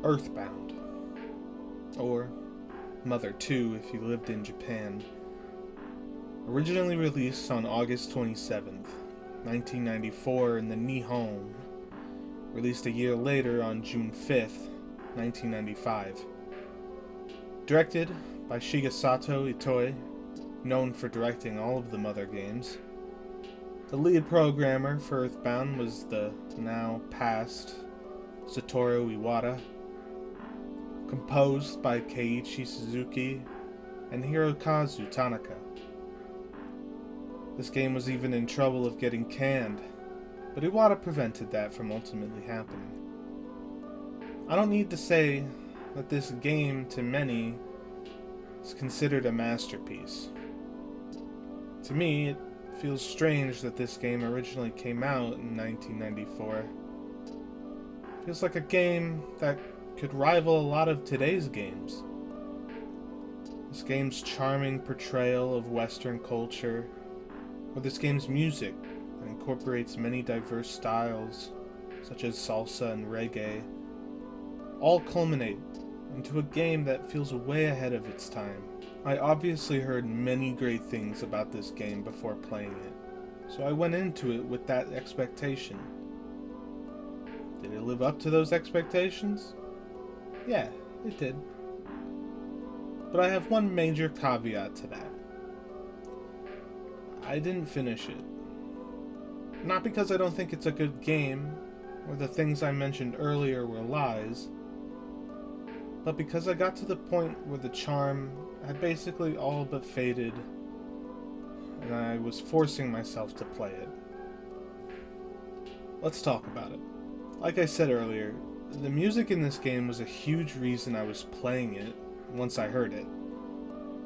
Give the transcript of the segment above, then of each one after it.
Earthbound, or Mother 2 if you lived in Japan. Originally released on August 27th, 1994 in the Nihon, released a year later on June 5th, 1995. Directed by Shigesato Itoi, known for directing all of the Mother games. The lead programmer for Earthbound was the now passed Satoru Iwata. Composed by Keiichi Suzuki and Hirokazu Tanaka. This game was even in trouble of getting canned, but Iwata prevented that from ultimately happening. I don't need to say that this game, to many, is considered a masterpiece. To me, it feels strange that this game originally came out in 1994. It feels like a game that could rival a lot of today's games. This game's charming portrayal of Western culture, or this game's music that incorporates many diverse styles, such as salsa and reggae, all culminate into a game that feels way ahead of its time. I obviously heard many great things about this game before playing it, so I went into it with that expectation. Did it live up to those expectations? Yeah, it did. But I have one major caveat to that. I didn't finish it. Not because I don't think it's a good game, or the things I mentioned earlier were lies, but because I got to the point where the charm had basically all but faded, and I was forcing myself to play it. Let's talk about it. Like I said earlier, the music in this game was a huge reason I was playing it once I heard it.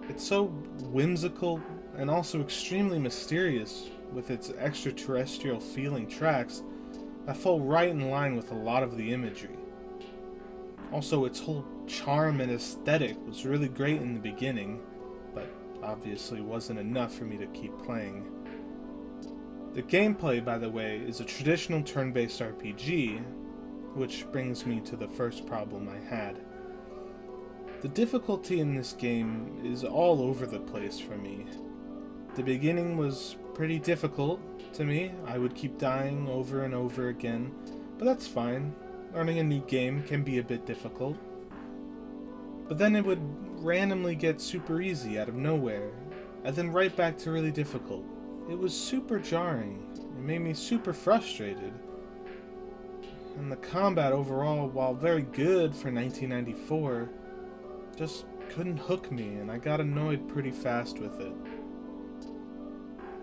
It's so whimsical and also extremely mysterious with its extraterrestrial feeling tracks that fall right in line with a lot of the imagery. Also, its whole charm and aesthetic was really great in the beginning, but obviously wasn't enough for me to keep playing. The gameplay, by the way, is a traditional turn-based RPG, which brings me to the first problem I had. The difficulty in this game is all over the place for me. The beginning was pretty difficult to me. I would keep dying over and over again, but that's fine. Learning a new game can be a bit difficult. But then it would randomly get super easy out of nowhere, and then right back to really difficult. It was super jarring. It made me super frustrated. And the combat overall, while very good for 1994, just couldn't hook me, and I got annoyed pretty fast with it.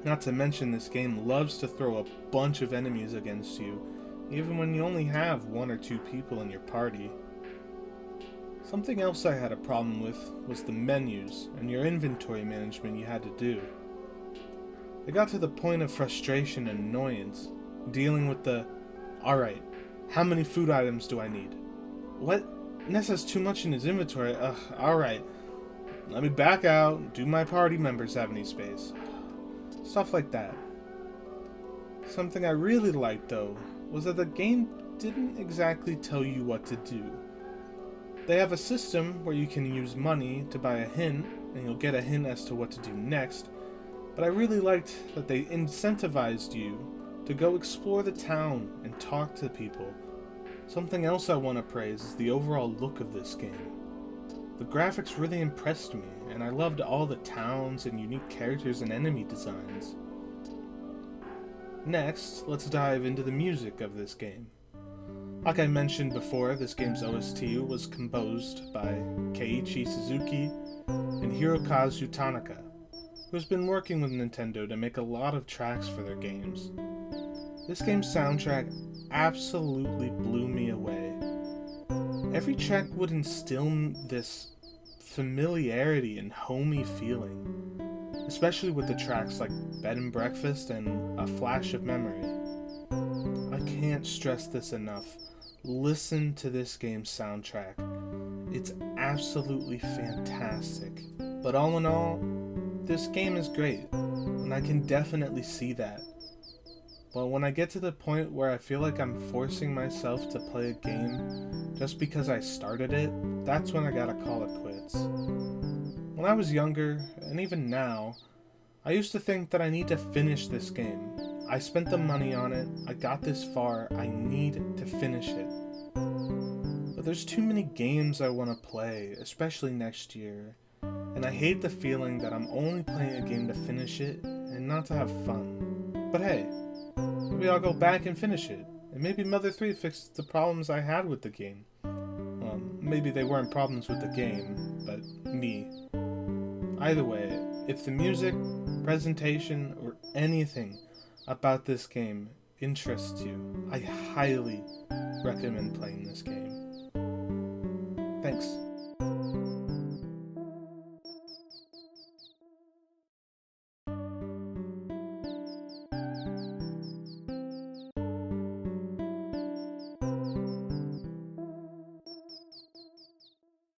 Not to mention, this game loves to throw a bunch of enemies against you, even when you only have 1 or 2 people in your party. Something else I had a problem with was the menus and your inventory management you had to do. It got to the point of frustration and annoyance, dealing with the, alright, how many food items do I need? What? Ness has too much in his inventory. Alright. Let me back out. Do my party members have any space? Stuff like that. Something I really liked, though, was that the game didn't exactly tell you what to do. They have a system where you can use money to buy a hint, and you'll get a hint as to what to do next, but I really liked that they incentivized you to go explore the town and talk to people. Something else I want to praise is the overall look of this game. The graphics really impressed me, and I loved all the towns and unique characters and enemy designs. Next, let's dive into the music of this game. Like I mentioned before, this game's OST was composed by Keiichi Suzuki and Hirokazu Tanaka, who has been working with Nintendo to make a lot of tracks for their games. This game's soundtrack absolutely blew me away. Every track would instill this familiarity and homey feeling, especially with the tracks like Bed and Breakfast and A Flash of Memory. I can't stress this enough. Listen to this game's soundtrack. It's absolutely fantastic. But all in all, this game is great, and I can definitely see that. But when I get to the point where I feel like I'm forcing myself to play a game just because I started it, that's when I gotta call it quits. When I was younger, and even now, I used to think that I need to finish this game. I spent the money on it, I got this far, I need to finish it. But there's too many games I want to play, especially next year, and I hate the feeling that I'm only playing a game to finish it and not to have fun. But hey, maybe I'll go back and finish it, and maybe Mother 3 fixed the problems I had with the game. Well, maybe they weren't problems with the game, but me. Either way, if the music, presentation, or anything about this game interests you, I highly recommend playing this game. Thanks.